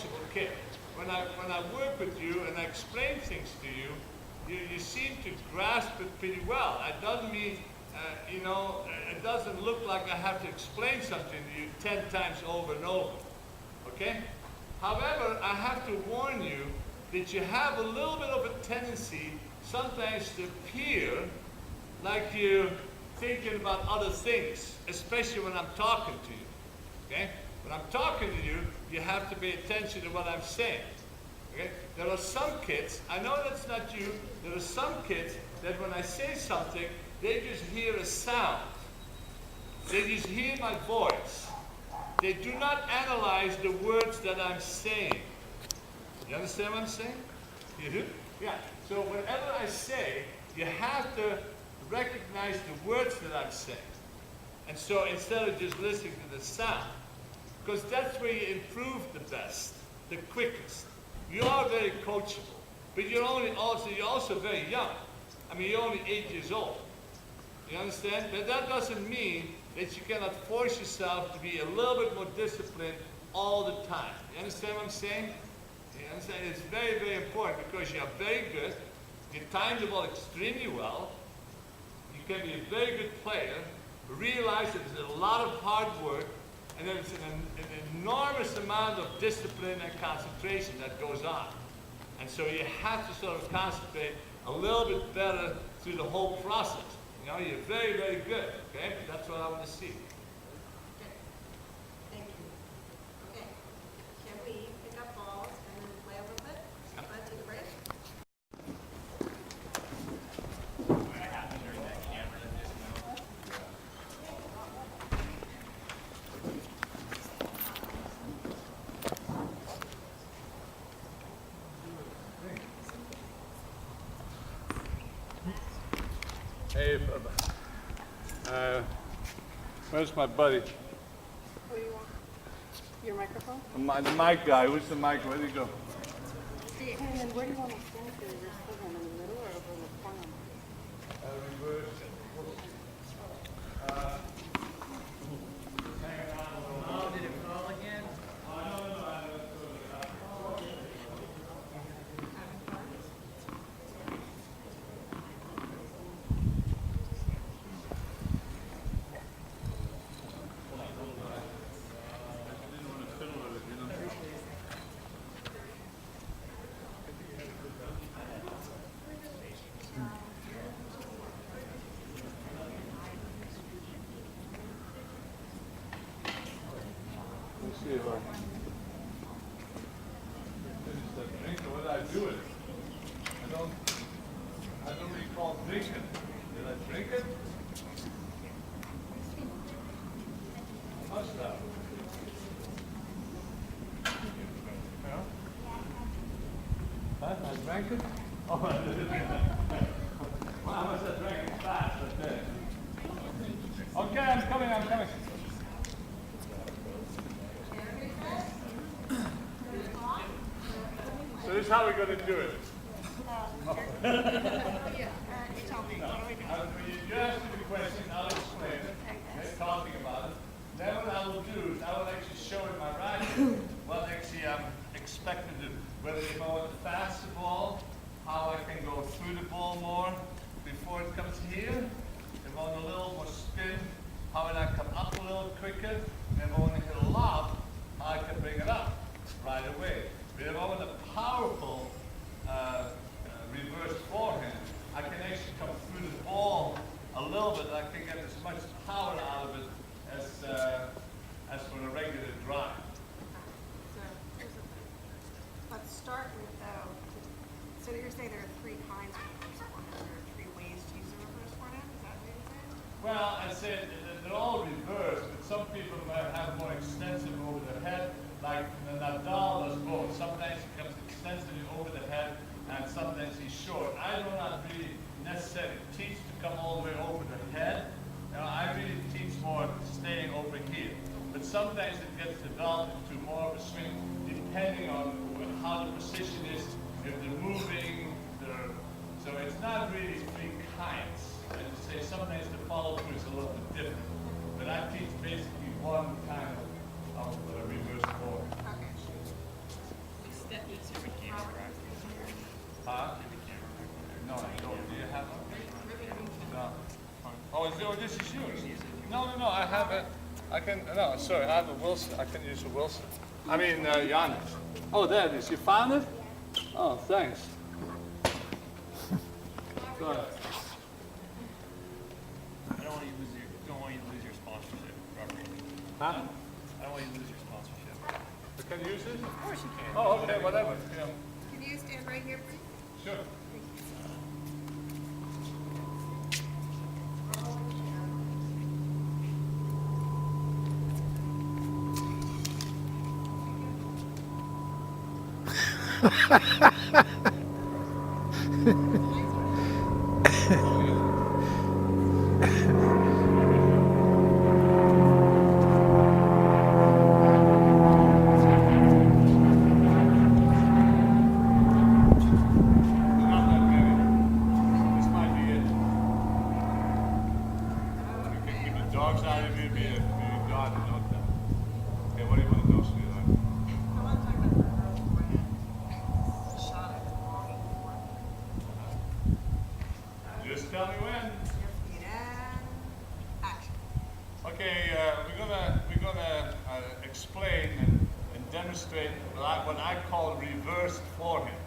coachable kid. When I work with you and I explain things to you, you seem to grasp it pretty well. It doesn't mean, it doesn't look like I have to explain something to you 10 times over and over, okay? However, I have to warn you that you have a little bit of a tendency sometimes to appear like you're thinking about other things, especially when I'm talking to you, okay? When I'm talking to you, you have to pay attention to what I'm saying, okay? There are some kids, I know that's not you, there are some kids that when I say something, they just hear a sound. They just hear my voice. They do not analyze the words that I'm saying. You understand what I'm saying? You do? Yeah. So whenever I say, you have to recognize the words that I'm saying. And so instead of just listening to the sound, because that's where you improve the best, the quickest. You are very coachable, but you're also very young. I mean, you're only 8 years old. You understand? But that doesn't mean that you cannot force yourself to be a little bit more disciplined all the time. You understand what I'm saying? You understand? It's very, very important because you are very good. You time the ball extremely well. You can be a very good player. Realize that there's a lot of hard work, and there's an enormous amount of discipline and concentration that goes on. And so you have to sort of concentrate a little bit better through the whole process. You know, you're very, very good, okay? That's what I want to see. Okay. Thank you. Okay. Can we pick up balls and then play a little bit? Let's take a break. Hey, where's my buddy? What do you want? Your microphone? The mic guy. Who's the mic? Where'd he go? Steve. And then where do you want to stand for your program? In the middle or over in the corner? Reverse. Did it fall again? Let's see if I finish that drink. What did I do with it? I don't recall drinking. Did I drink it? Must have. Yeah? Huh? I drank it? Oh, I did. Well, I must have drank it fast, I think. Okay, I'm coming. So this is how we're going to do it. Yeah. You tell me. What do we do? You ask me the question, I'll explain it. Okay, talking about it. Then what I will do is I will actually show in my writing what actually I'm expected to do. Whether if I want to pass the ball, how I can go through the ball more before it comes here. If I want a little more spin, how would I come up a little quicker? And if I want to hit a lob, how I can bring it up right away. But if I want a powerful reverse forehand, I can actually come through the ball a little bit. I can get as much power out of it as for a regular drive. So here's the thing. Let's start with so you're saying there are 3 kinds of reverse forehand. There are 3 ways to use a reverse forehand. Is that what you're saying? Well, I said they're all reversed, but some people might have more extensive over the head, like Nadal does both. Sometimes he comes extensively over the head, and sometimes he's short. I do not really necessarily teach to come all the way over the head. You know, I really teach more staying over here. But sometimes it gets developed into more of a swing, depending on how the position is, if they're moving, so it's not really 3 kinds. I just say sometimes the follow through is a little bit different. But I teach basically one kind of reverse forward. Okay. this is yours. No, I have a, I have a Wilson. I can use a Wilson. I mean, Giannis. Oh, there it is. You found it? Oh, thanks. Go ahead. I don't want you to lose your sponsorship, Robert. Huh? I don't want you to lose your sponsorship. Can you use it? Of course you can. Oh, okay, whatever. Yeah. Can you stand right here, please? Sure. Not that many. This might be it. You can keep the dogs out of you, be a garden, not that. Okay, what do you want to know, sweetheart? I want to talk about the reverse forehand. It's a shot I've been longing for. Just tell me when. Your feet and action. Okay, we're gonna explain and demonstrate what I call reversed forehand.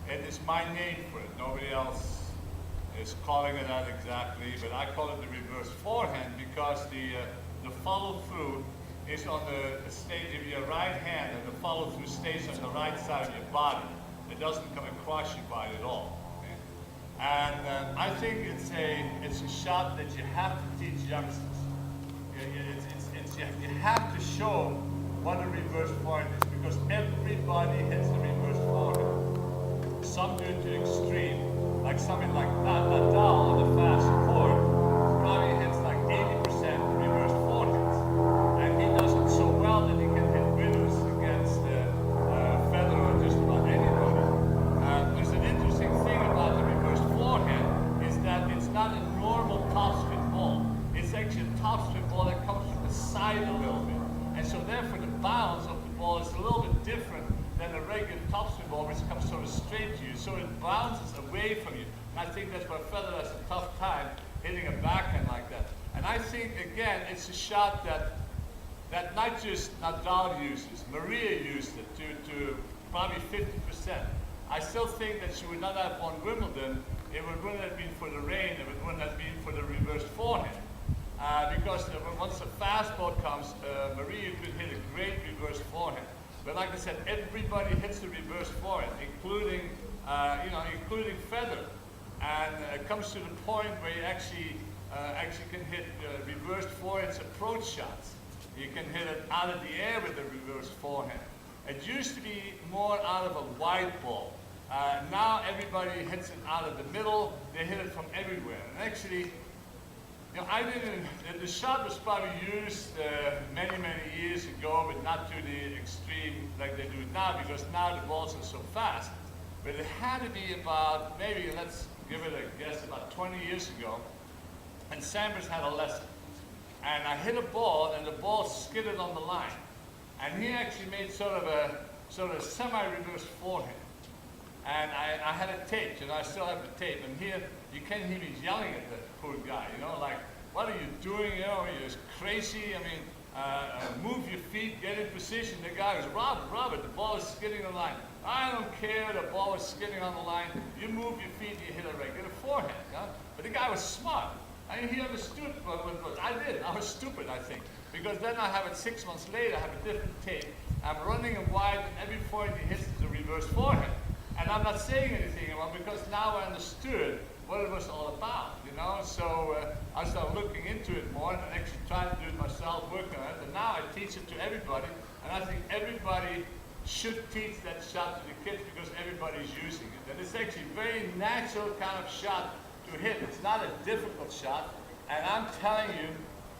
It is my name for it. Nobody else is calling it that exactly, but I call it the reverse forehand because the follow through is on the stage of your right hand, and the follow through stays on the right side of your body. It doesn't come across your body at all. Okay? And I think it's a shot that you have to teach youngsters. You have to show what a reverse forehand is because everybody hits the reverse forehand. Some do it to extreme, like something like Nadal on the fast court probably hits like 80% reverse forehands, and he does it so well that he can hit winners against Federer or just about anybody. There's an interesting thing about the reverse forehand is that it's not a normal topspin ball. It's actually a topspin ball that comes from the side a little bit. And so therefore the bounce of the ball is a little bit different than a regular topspin ball which comes sort of straight to you. So it bounces away from you. And I think that's why Federer has a tough time hitting a backhand like that. And I think, again, it's a shot that not just Nadal uses, Maria used it to probably 50%. I still think that she would not have won Wimbledon if it wouldn't have been for the rain, if it wouldn't have been for the reverse forehand. Because once the fastball comes, Maria could hit a great reverse forehand. But like I said, everybody hits the reverse forehand, including Federer. And it comes to the point where you actually can hit reverse forehands approach shots. You can hit it out of the air with a reverse forehand. It used to be more out of a wide ball. Now everybody hits it out of the middle. They hit it from everywhere. And actually, the shot was probably used many years ago, but not to the extreme like they do now, because now the balls are so fast. But it had to be about, maybe, let's give it a guess, about 20 years ago, and Sanders had a lesson. And I hit a ball, and the ball skidded on the line. And he actually made sort of a semi-reverse forehand. And I had a tape, I still have the tape. And here, you can hear me yelling at the poor guy, like, what are you doing? You're just crazy. I mean, move your feet, get in position. The guy was, Robert, the ball is skidding on the line. I don't care, the ball is skidding on the line. You move your feet, you hit a regular forehand. But the guy was smart. I mean, he understood what I did. I was stupid, I think. Because then I have it 6 months later, I have a different tape. I'm running him wide, and every forehand he hits is a reverse forehand. And I'm not saying anything about it because now I understood what it was all about, So I started looking into it more and actually trying to do it myself, working on it. And now I teach it to everybody. And I think everybody should teach that shot to the kids because everybody's using it. And it's actually a very natural kind of shot to hit. It's not a difficult shot. And I'm telling you,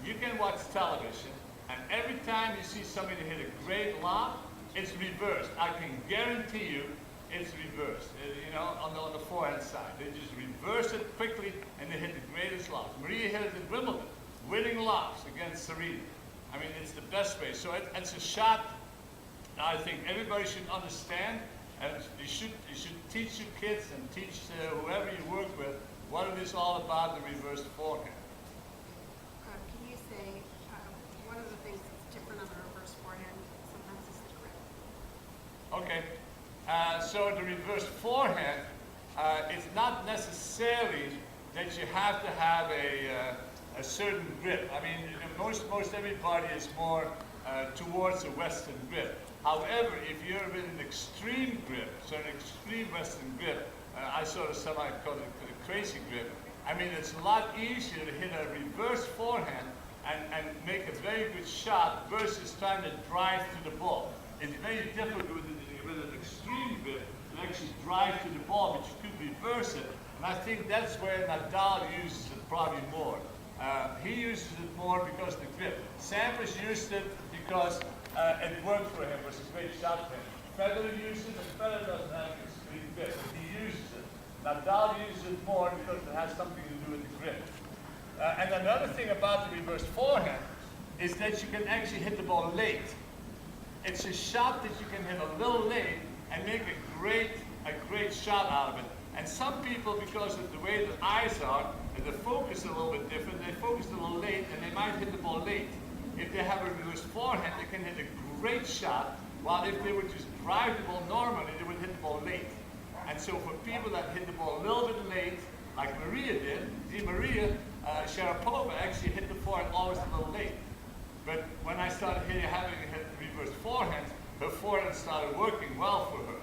you can watch television, and every time you see somebody hit a great lob, it's reversed. I can guarantee you it's reversed, on the forehand side. They just reverse it quickly, and they hit the greatest lobs. Maria hit it in Wimbledon, winning lobs against Serena. I mean, it's the best way. So it's a shot I think everybody should understand, and you should teach your kids and teach whoever you work with what it is all about, the reverse forehand. Okay. So the reverse forehand, it's not necessarily that you have to have a certain grip. I mean, you know, most everybody is more towards a Western grip. However, if you're with an extreme grip, so an extreme Western grip, I sort of somehow call it a crazy grip. I mean, it's a lot easier to hit a reverse forehand and make a very good shot versus trying to drive to the ball. It's very difficult with an extreme grip to actually drive to the ball, but you could reverse it. And I think that's where Nadal uses it probably more. He uses it more because of the grip. Sampras used it because it worked for him, it was a great shot for him. Federer uses it, and Federer doesn't have an extreme grip, but he uses it. Nadal uses it more because it has something to do with the grip. And another thing about the reverse forehand is that you can actually hit the ball late. It's a shot that you can hit a little late and make a great shot out of it. And some people, because of the way the eyes are, and the focus is a little bit different, they focus a little late and they might hit the ball late. If they have a reverse forehand, they can hit a great shot, while if they would just drive the ball normally, they would hit the ball late. And so for people that hit the ball a little bit late, like Maria did, see Maria Sharapova actually hit the forehand always a little late. But when I started having a reverse forehand, her forehand started working well for her.